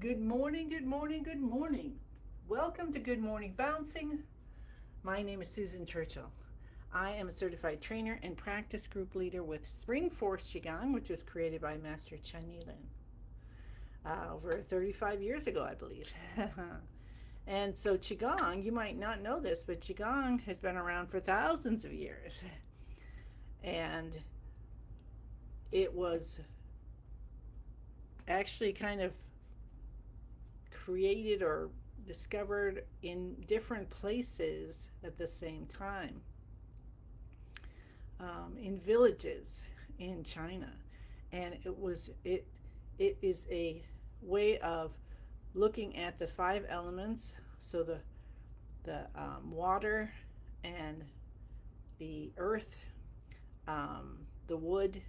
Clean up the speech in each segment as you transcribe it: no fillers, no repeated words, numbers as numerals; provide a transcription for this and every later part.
Good morning, good morning, good morning. Welcome to Good Morning Bouncing. My name is Susan Churchill. I am a certified trainer and practice group leader with Spring Force Qigong, which was created by Master Chen Yilin over 35 years ago, I believe. And so, Qigong, you might not know this, but Qigong has been around for thousands of years. And it was actually kind of created or discovered in different places at the same time, in villages in China, and it is a way of looking at the five elements. So the water and the earth, the wood,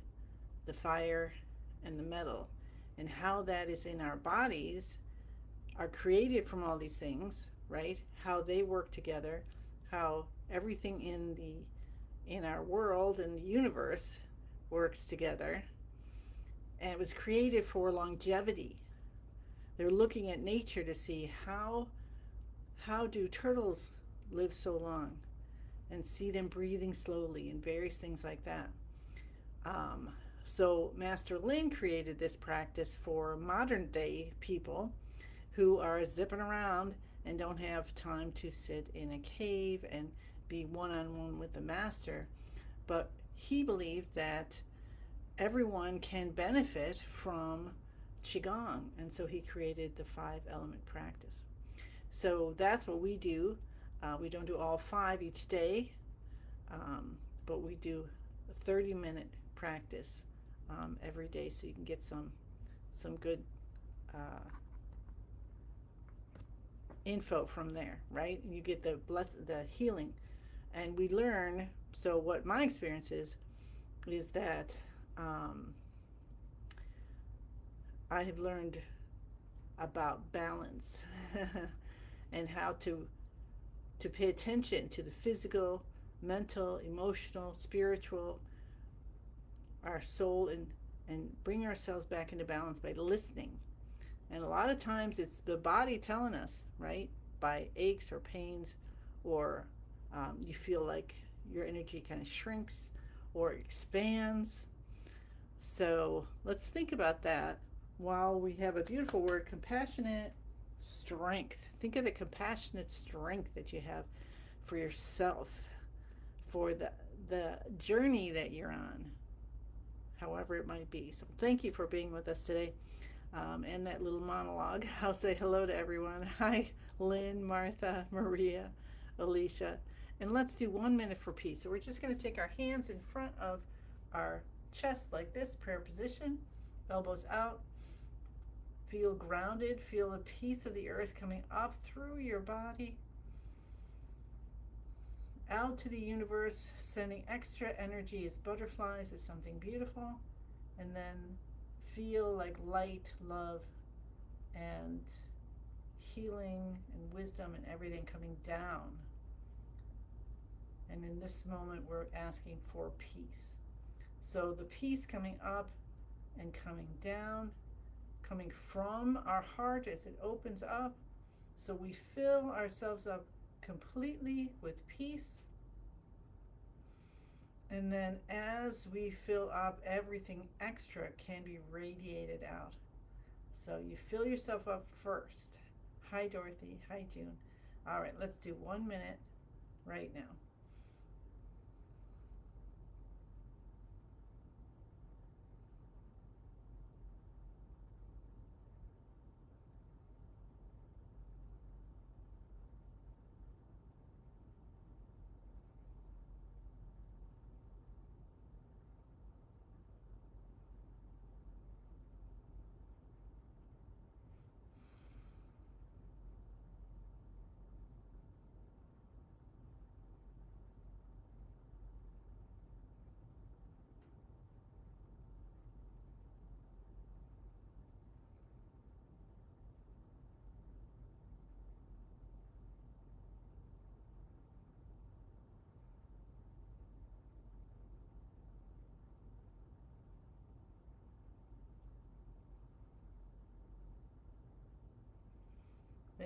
the fire, and the metal, and how that is in our bodies are created from all these things, right? How they work together, how everything in our world and the universe works together. And it was created for longevity. They're looking at nature to see how do turtles live so long, and see them breathing slowly and various things like that. Um, so Master Lin created this practice for modern day people who are zipping around and don't have time to sit in a cave and be one on one with the master. But he believed that everyone can benefit from Qigong, and so he created the five element practice. So that's what we do. We don't do all five each day, but we do a 30-minute practice every day, so you can get some good uh, info from there, right? You get the healing, and we learn. So what my experience is that um, I have learned about balance and how to pay attention to the physical, mental, emotional, spiritual, our soul, and bring ourselves back into balance by listening. And a lot of times it's the body telling us, right? By aches or pains, or you feel like your energy kind of shrinks or expands. So let's think about that while we have a beautiful word, compassionate strength. Think of the compassionate strength that you have for yourself, for the journey that you're on, however it might be. So thank you for being with us today. And that little monologue. I'll say hello to everyone. Hi, Lynn, Martha, Maria, Alicia. And let's do 1 minute for peace. So we're just going to take our hands in front of our chest like this, prayer position, elbows out. Feel grounded. Feel the peace of the earth coming up through your body, out to the universe, sending extra energy as butterflies or something beautiful. And then feel like light, love, and healing and wisdom and everything coming down. And in this moment, we're asking for peace. So the peace coming up and coming down, coming from our heart as it opens up. So we fill ourselves up completely with peace. And then as we fill up, everything extra can be radiated out. So you fill yourself up first. Hi, Dorothy. Hi, June. All right, let's do 1 minute right now.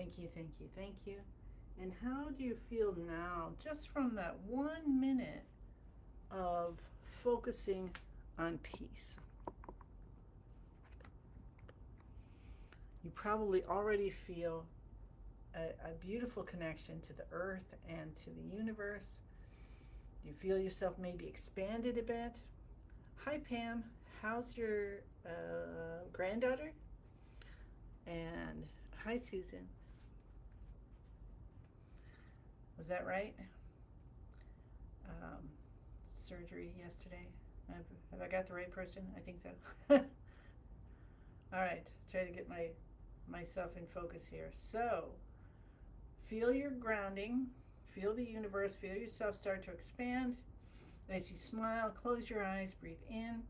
Thank you, thank you, thank you. And how do you feel now, just from that 1 minute of focusing on peace? You probably already feel a beautiful connection to the earth and to the universe. You feel yourself maybe expanded a bit. Hi, Pam. How's your granddaughter? And hi, Susan. Was that right? Um, Surgery yesterday. Have I got the right person? I think so. All right, try to get myself in focus here. So, feel your grounding, feel the universe, feel yourself start to expand. As you smile, close your eyes, breathe in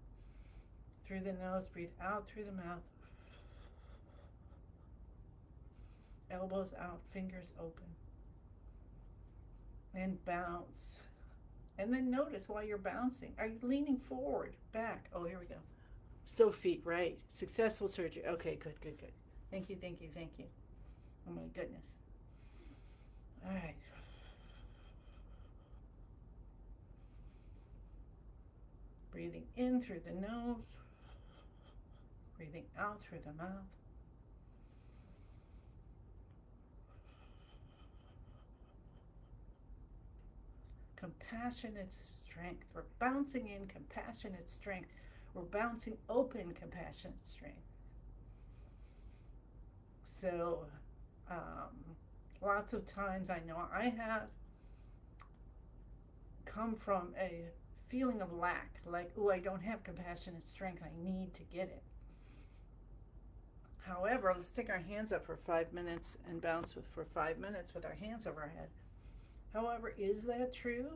through the nose, breathe out through the mouth. Elbows out, fingers open. And bounce. And then notice while you're bouncing, are you leaning forward, back? Oh, here we go. Sophie, right. Successful surgery. Okay, good, good, good. Thank you, thank you, thank you. Oh my goodness. All right. Breathing in through the nose, breathing out through the mouth. Compassionate strength. We're bouncing in compassionate strength. We're bouncing open compassionate strength. So, lots of times I know I have come from a feeling of lack, like, oh, I don't have compassionate strength, I need to get it. However, let's take our hands up for 5 minutes and bounce for 5 minutes with our hands over our head. However, is that true?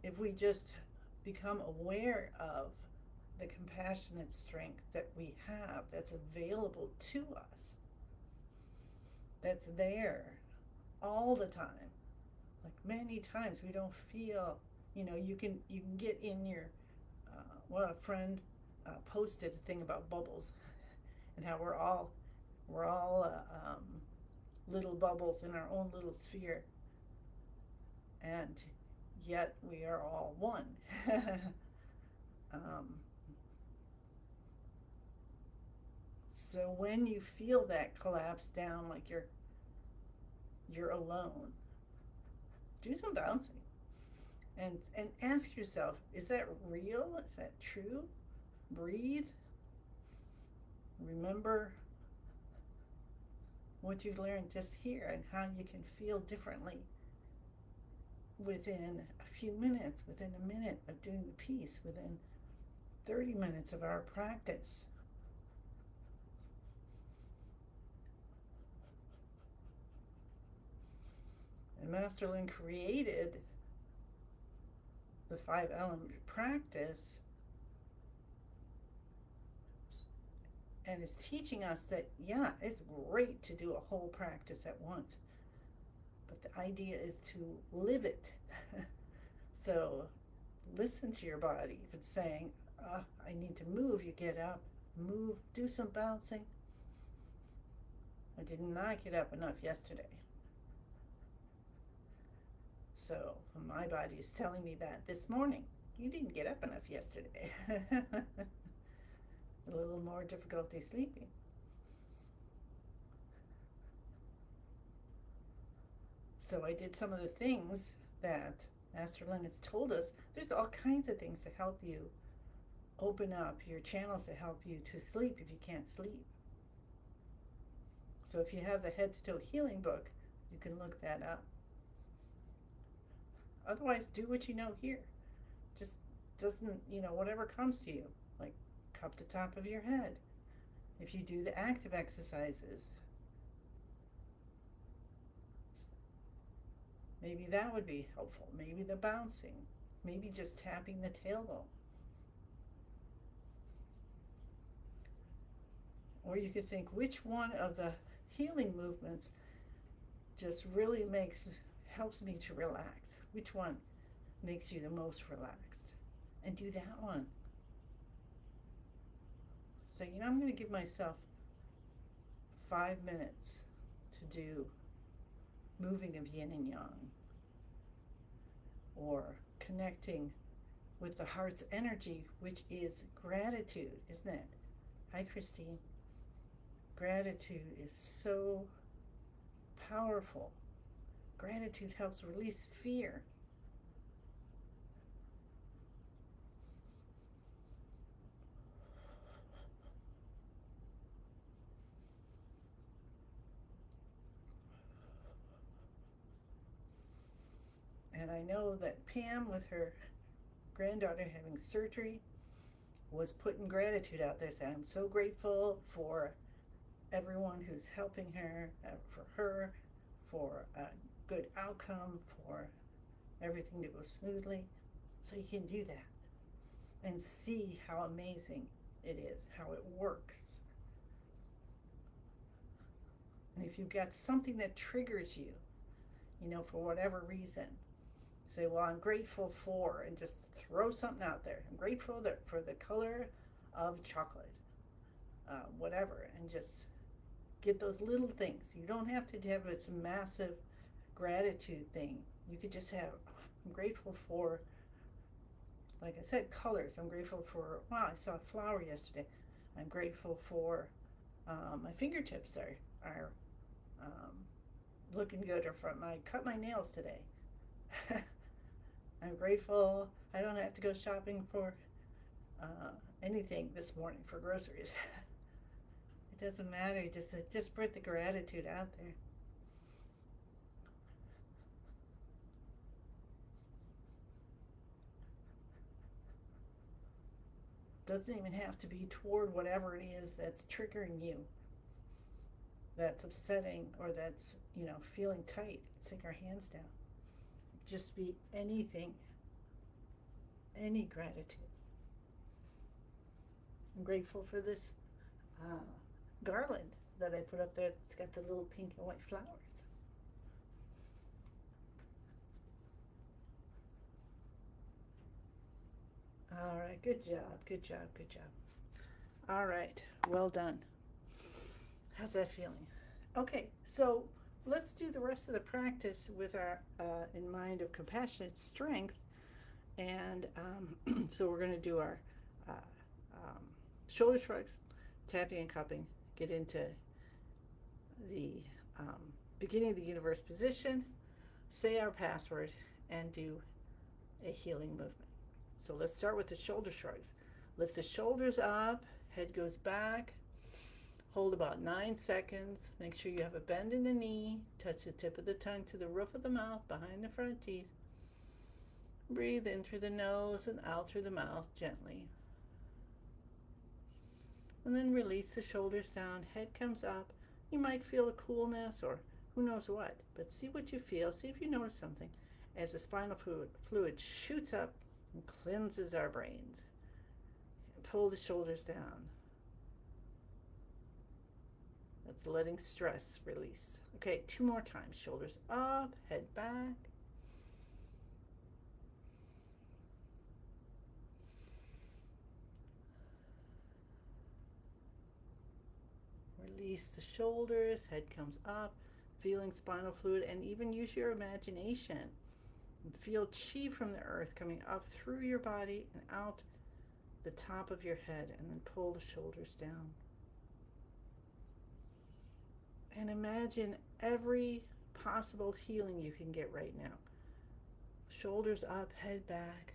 If we just become aware of the compassionate strength that we have, that's available to us, that's there all the time. Like many times we don't feel, you can get in your, a friend posted a thing about bubbles and how we're all little bubbles in our own little sphere, and yet we are all one. So when you feel that collapse down, like you're alone, do some bouncing and ask yourself, is that real? Is that true? Breathe. Remember what you've learned just here and how you can feel differently within a few minutes, within a minute of doing the piece, within 30 minutes of our practice. And Master Lin created the 5-element practice and is teaching us that, yeah, it's great to do a whole practice at once, but the idea is to live it. So listen to your body. If it's saying, I need to move, you get up, move, do some bouncing. I did not get up enough yesterday. So my body is telling me that this morning. You didn't get up enough yesterday. A little more difficulty sleeping. So I did some of the things that Master Lin has told us. There's all kinds of things to help you open up your channels to help you to sleep if you can't sleep. So if you have the Head to Toe Healing book, you can look that up. Otherwise, do what you know here. Just doesn't, whatever comes to you, like cup the top of your head. If you do the active exercises, maybe that would be helpful. Maybe the bouncing, maybe just tapping the tailbone. Or you could think, which one of the healing movements just really helps me to relax? Which one makes you the most relaxed? And do that one. So, I'm going to give myself 5 minutes to do moving of yin and yang, or connecting with the heart's energy, which is gratitude, isn't it? Hi, Christine. Gratitude is so powerful. Gratitude helps release fear. And I know that Pam, with her granddaughter having surgery, was putting gratitude out there, saying, I'm so grateful for everyone who's helping her, for a good outcome, for everything to go smoothly. So you can do that and see how amazing it is, how it works. And if you've got something that triggers you, for whatever reason, say, well, I'm grateful for, and just throw something out there. I'm grateful for the color of chocolate, whatever, and just get those little things. You don't have to have this massive gratitude thing. You could just have, I'm grateful for, like I said, colors. I'm grateful for, wow, I saw a flower yesterday. I'm grateful for my fingertips are looking good, or from I cut my nails today. I'm grateful I don't have to go shopping for anything this morning for groceries. It doesn't matter, just put the gratitude out there. Doesn't even have to be toward whatever it is that's triggering you, that's upsetting, or that's, feeling tight. Take our hands down. Just be anything, any gratitude. I'm grateful for this garland that I put up there. It's got the little pink and white flowers. All right, good job, good job, good job. All right, well done. How's that feeling? Okay, so let's do the rest of the practice with our in mind of compassionate strength. And so we're going to do our uh, um, shoulder shrugs, tapping and cupping, get into the beginning of the universe position, say our password, and do a healing movement. So let's start with the shoulder shrugs. Lift the shoulders up, head goes back, hold about 9 seconds. Make sure you have a bend in the knee, touch the tip of the tongue to the roof of the mouth, behind the front teeth. Breathe in through the nose and out through the mouth gently. And then release the shoulders down, head comes up. You might feel a coolness or who knows what, but see what you feel. See if you notice something as the spinal fluid shoots up and cleanses our brains. Pull the shoulders down. That's letting stress release. Okay, 2 more times. Shoulders up, head back. Release the shoulders, head comes up, feeling spinal fluid, and even use your imagination. Feel chi from the earth coming up through your body and out the top of your head, and then pull the shoulders down. And imagine every possible healing you can get right now. Shoulders up, head back.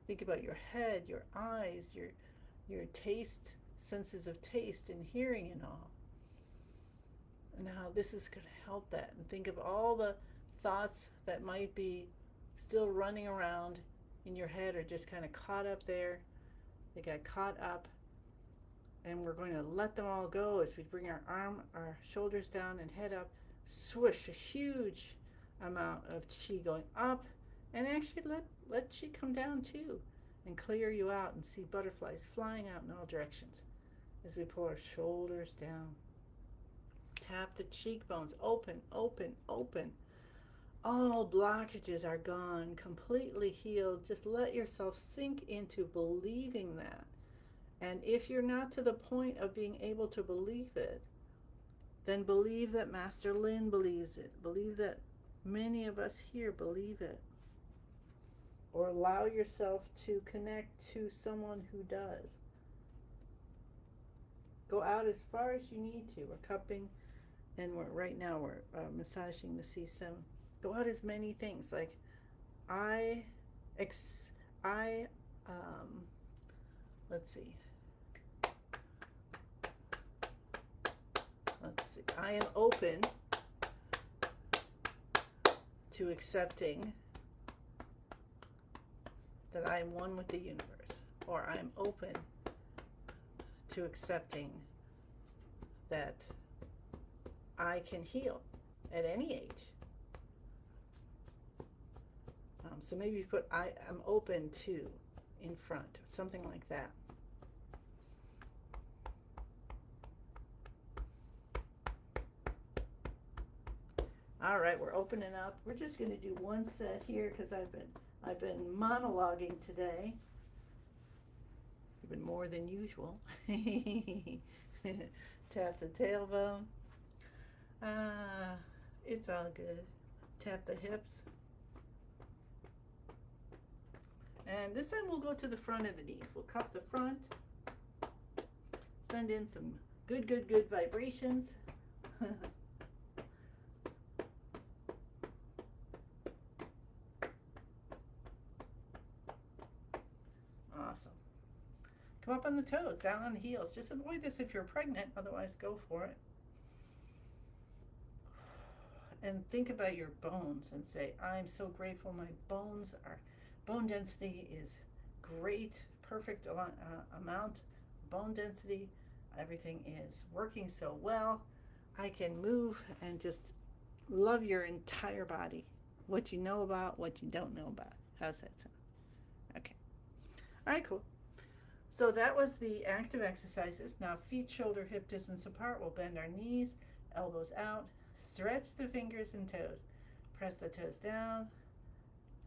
Think about your head, your eyes, your taste, senses of taste and hearing and all. And how this is going to help that. And think of all the thoughts that might be still running around in your head or just kind of caught up there. They got caught up. And we're going to let them all go as we bring our shoulders down and head up. Swoosh, a huge amount of chi going up. And actually let chi come down too. And clear you out and see butterflies flying out in all directions as we pull our shoulders down. Tap the cheekbones, open, open, open. All blockages are gone, completely healed. Just let yourself sink into believing that. And if you're not to the point of being able to believe it, then believe that Master Lin believes it. Believe that many of us here believe it. Or allow yourself to connect to someone who does. Go out as far as you need to. We're cupping, and right now we're massaging the C7. Go out as many things. Like I, ex, I, let's see. I am open to accepting that I am one with the universe, or I am open to accepting that I can heal at any age. So maybe you put I am open to in front, something like that. All right, we're opening up. We're just going to do one set here because I've been monologuing today, even more than usual. Tap the tailbone. It's all good. Tap the hips. And this time we'll go to the front of the knees. We'll cup the front. Send in some good vibrations. Awesome. Come up on the toes, down on the heels. Just avoid this if you're pregnant, otherwise go for it. And think about your bones and say, I'm so grateful my bones are, bone density is great, perfect amount, bone density. Everything is working so well. I can move and just love your entire body. What you know about, what you don't know about. How's that sound? Okay. All right, cool. So that was the active exercises. Now feet, shoulder, hip distance apart. We'll bend our knees, elbows out. Stretch the fingers and toes. Press the toes down.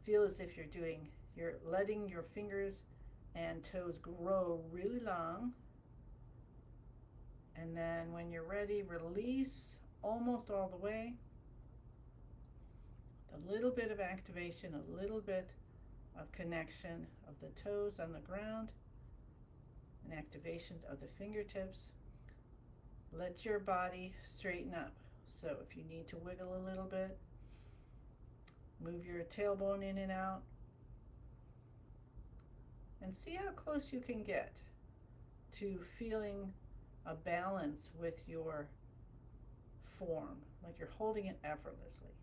Feel as if you're letting your fingers and toes grow really long. And then when you're ready, release almost all the way. A little bit of activation, a little bit of connection of the toes on the ground, and activation of the fingertips. Let your body straighten up. So if you need to wiggle a little bit, move your tailbone in and out, and see how close you can get to feeling a balance with your form, like you're holding it effortlessly.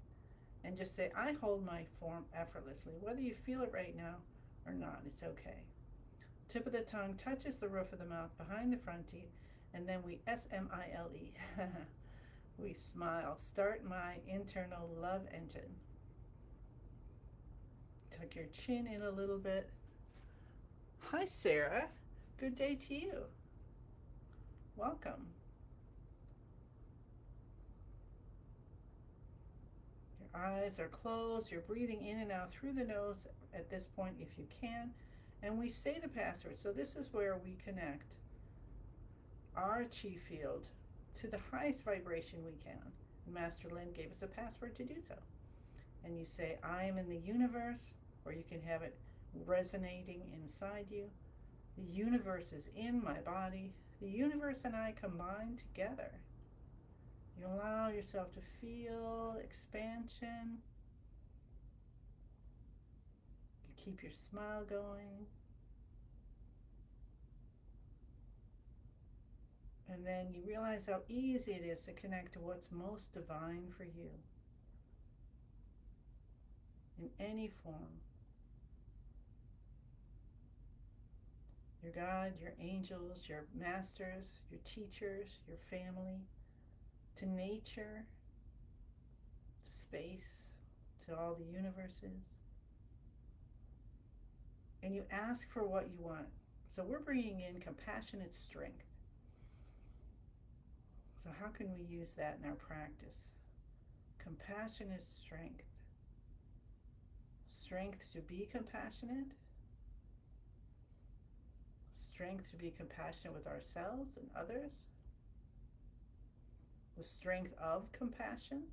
And just say, I hold my form effortlessly. Whether you feel it right now or not, it's okay. Tip of the tongue touches the roof of the mouth behind the front teeth, and then we S-M-I-L-E. We smile. Start my internal love engine. Tuck your chin in a little bit. Hi, Sarah. Good day to you. Welcome. Your eyes are closed. You're breathing in and out through the nose at this point if you can. And we say the password. So this is where we connect our chi field to the highest vibration we can. Master Lin gave us a password to do so. And you say, I am in the universe, or you can have it resonating inside you. The universe is in my body. The universe and I combine together. You allow yourself to feel expansion. You keep your smile going. And then you realize how easy it is to connect to what's most divine for you in any form. Your God, your angels, your masters, your teachers, your family, to nature, to space, to all the universes. And you ask for what you want. So we're bringing in compassionate strength. So how can we use that in our practice? Compassionate strength. Strength to be compassionate. Strength to be compassionate with ourselves and others. the strength of compassion.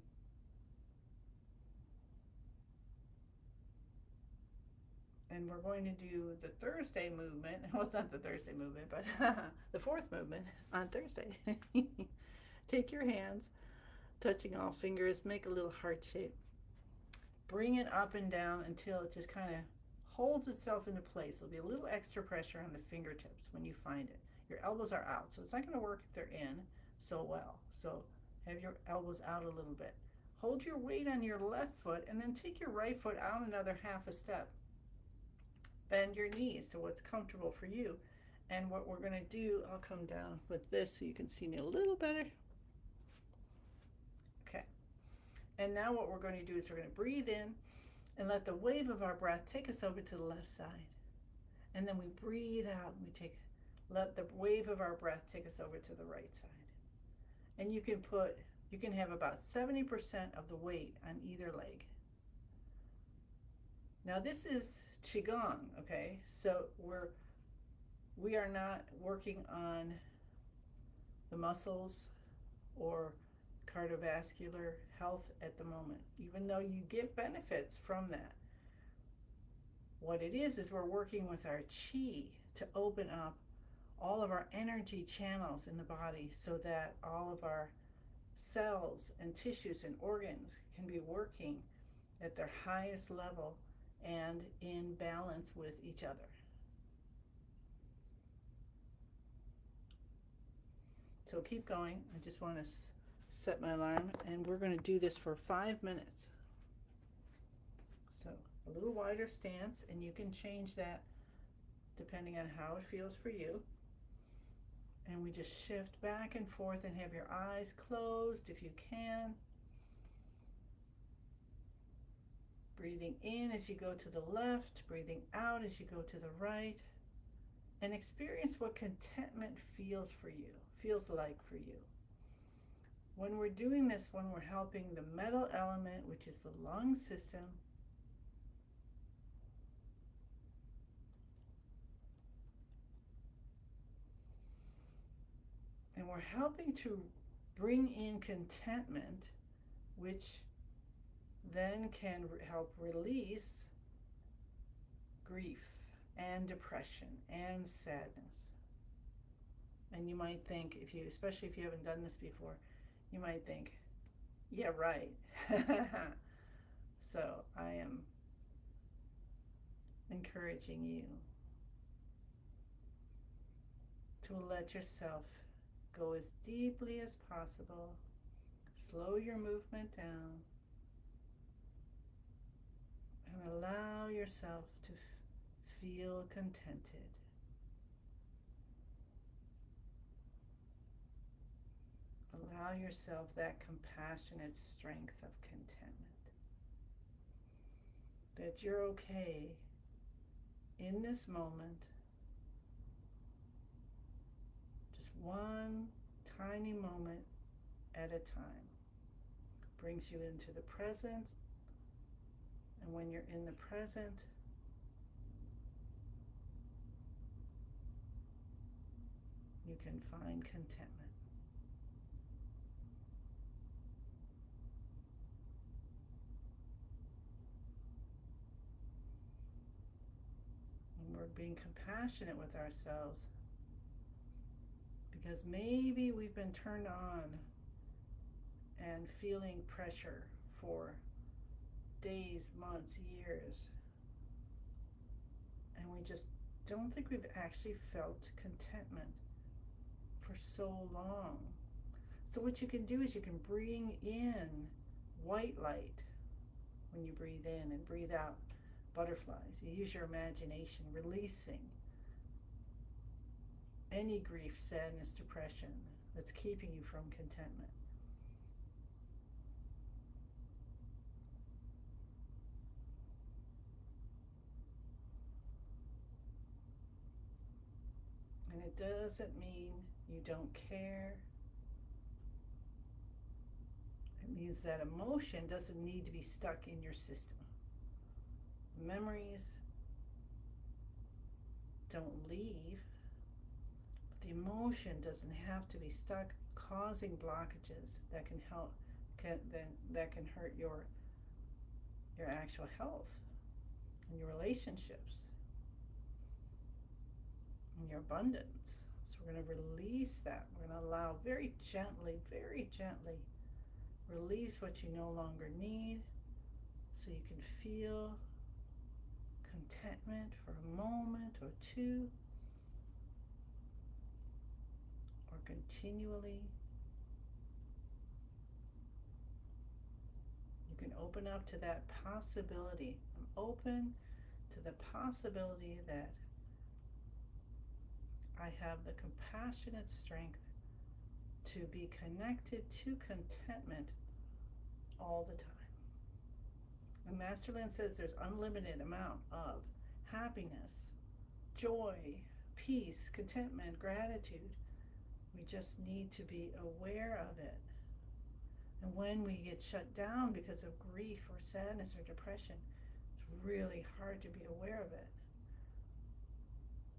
And we're going to do the Thursday movement. Well, it's not the Thursday movement, but the fourth movement on Thursday. Take your hands, touching all fingers, make a little heart shape. Bring it up and down until it just kind of holds itself into place. There'll be a little extra pressure on the fingertips when you find it. Your elbows are out, so it's not going to work if they're in so well. So have your elbows out a little bit. Hold your weight on your left foot and then take your right foot out another half a step. Bend your knees to what's comfortable for you. And what we're going to do, I'll come down with this so you can see me a little better. Okay. And now what we're going to do is we're going to breathe in and let the wave of our breath take us over to the left side. And then we breathe out and let the wave of our breath take us over to the right side. And you can have about 70% of the weight on either leg. Now this is Qigong, okay? So we are not working on the muscles or cardiovascular health at the moment, even though you get benefits from that. What it is we're working with our qi to open up all of our energy channels in the body so that all of our cells and tissues and organs can be working at their highest level and in balance with each other. So keep going. I just want to set my alarm, and we're going to do this for 5 minutes. So a little wider stance, and you can change that depending on how it feels for you. And we just shift back and forth and have your eyes closed if you can. Breathing in as you go to the left, breathing out as you go to the right, and experience what contentment feels like for you. When we're doing this, when we're helping the metal element, which is the lung system, and we're helping to bring in contentment, which then can help release grief and depression and sadness. And you might think, especially if you haven't done this before, you might think, yeah, right. So I am encouraging you to let yourself go as deeply as possible. Slow your movement down and allow yourself to feel contented. Allow yourself that compassionate strength of contentment. That you're okay in this moment. Just one tiny moment at a time. Brings you into the present. And when you're in the present, you can find contentment. And we're being compassionate with ourselves because maybe we've been turned on and feeling pressure for days, months, years, and we just don't think we've actually felt contentment for so long. So what you can do is you can bring in white light when you breathe in and breathe out butterflies. You use your imagination, releasing any grief, sadness, depression that's keeping you from contentment. And it doesn't mean you don't care. It means that emotion doesn't need to be stuck in your system. Memories don't leave, but the emotion doesn't have to be stuck causing blockages that can help that can hurt your actual health and your relationships and your abundance. So we're going to release that. We're going to allow very gently, release what you no longer need so you can feel contentment for a moment or two, or continually. You can open up to that possibility. I'm open to the possibility that I have the compassionate strength to be connected to contentment all the time. And Masterland says there's unlimited amount of happiness, joy, peace, contentment, gratitude. We just need to be aware of it. And when we get shut down because of grief or sadness or depression, it's really hard to be aware of it.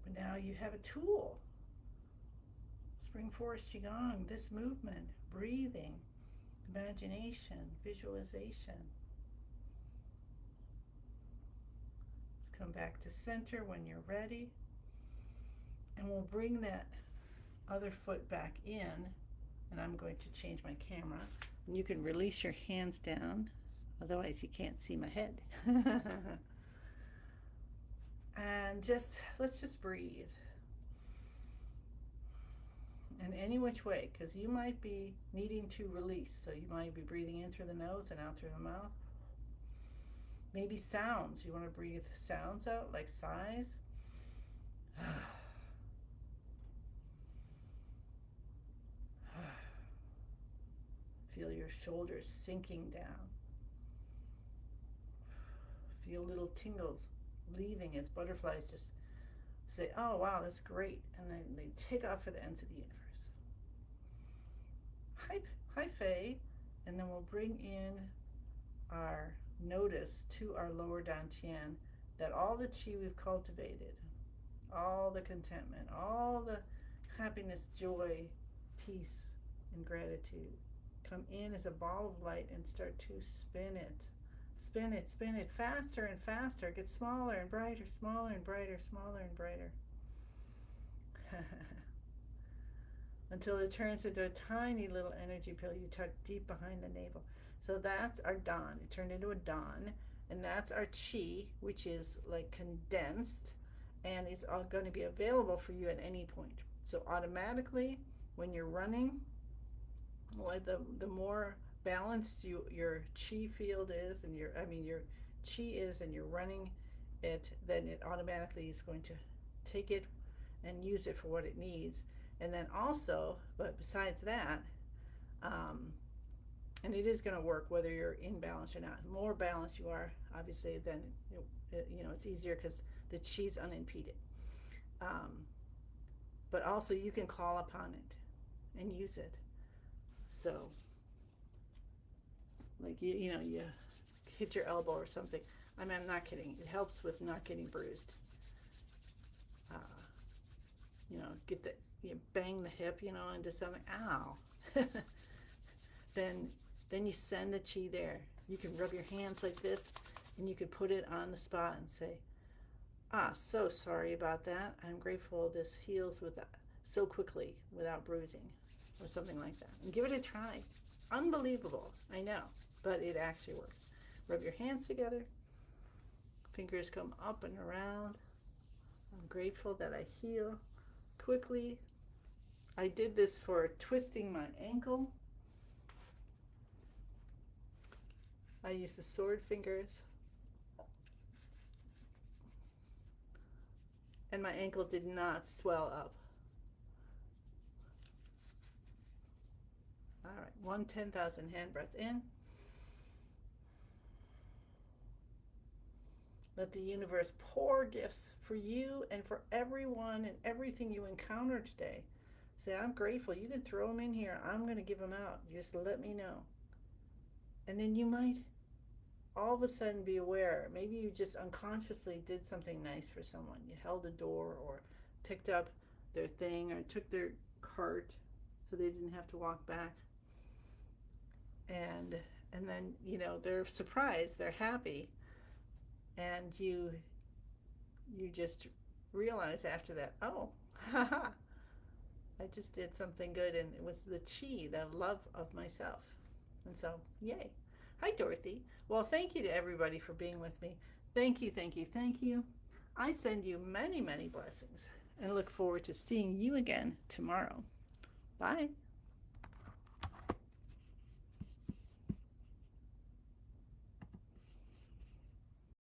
But now you have a tool. Spring Forest Qigong, this movement, breathing, imagination, visualization. Let's come back to center when you're ready. And we'll bring that other foot back in. And I'm going to change my camera. And you can release your hands down. Otherwise you can't see my head. And let's just breathe. In any which way, because you might be needing to release. So you might be breathing in through the nose and out through the mouth. Maybe sounds. You want to breathe sounds out, like sighs. Feel your shoulders sinking down. Feel little tingles leaving as butterflies just say, oh wow, that's great. And then they take off for the ends of the universe. Hi Faye. And then we'll bring in our notice to our lower dantian that all the chi we've cultivated, all the contentment, all the happiness, joy, peace, and gratitude come in as a ball of light and start to spin it. Spin it faster and faster. It gets smaller and brighter, smaller and brighter, smaller and brighter. Until it turns into a tiny little energy pill you tuck deep behind the navel. So that's our Dan. It turned into a Dan. And that's our Chi, which is like condensed. And it's all going to be available for you at any point. So automatically, when you're running, the more balanced your chi field is, and your chi is, and you're running it, then it automatically is going to take it and use it for what it needs. And then also, but besides that, and it is going to work whether you're in balance or not. The more balanced you are, obviously, then it's easier because the chi's unimpeded. But also you can call upon it and use it. So like you hit your elbow or something. I mean, I'm not kidding. It helps with not getting bruised. Bang the hip, into something. Ow. Then you send the chi there. You can rub your hands like this, and you can put it on the spot and say, so sorry about that. I'm grateful this heals so quickly without bruising, or something like that. And give it a try. Unbelievable, I know, but it actually works. Rub your hands together. Fingers come up and around. I'm grateful that I heal quickly. I did this for twisting my ankle. I use the sword fingers. And my ankle did not swell up. All right, 1 10,000 hand breath in. Let the universe pour gifts for you and for everyone and everything you encounter today. Say, I'm grateful. You can throw them in here. I'm going to give them out. Just let me know. And then you might all of a sudden be aware. Maybe you just unconsciously did something nice for someone. You held a door or picked up their thing or took their cart so they didn't have to walk back. And and then, you know, they're surprised, they're happy, and you just realize after that, oh, haha, I just did something good, and it was the chi, the love of myself. And so, yay. Hi, Dorothy. Well, thank you to everybody for being with me. Thank you, thank you, thank you. I send you many, many blessings and look forward to seeing you again tomorrow. Bye.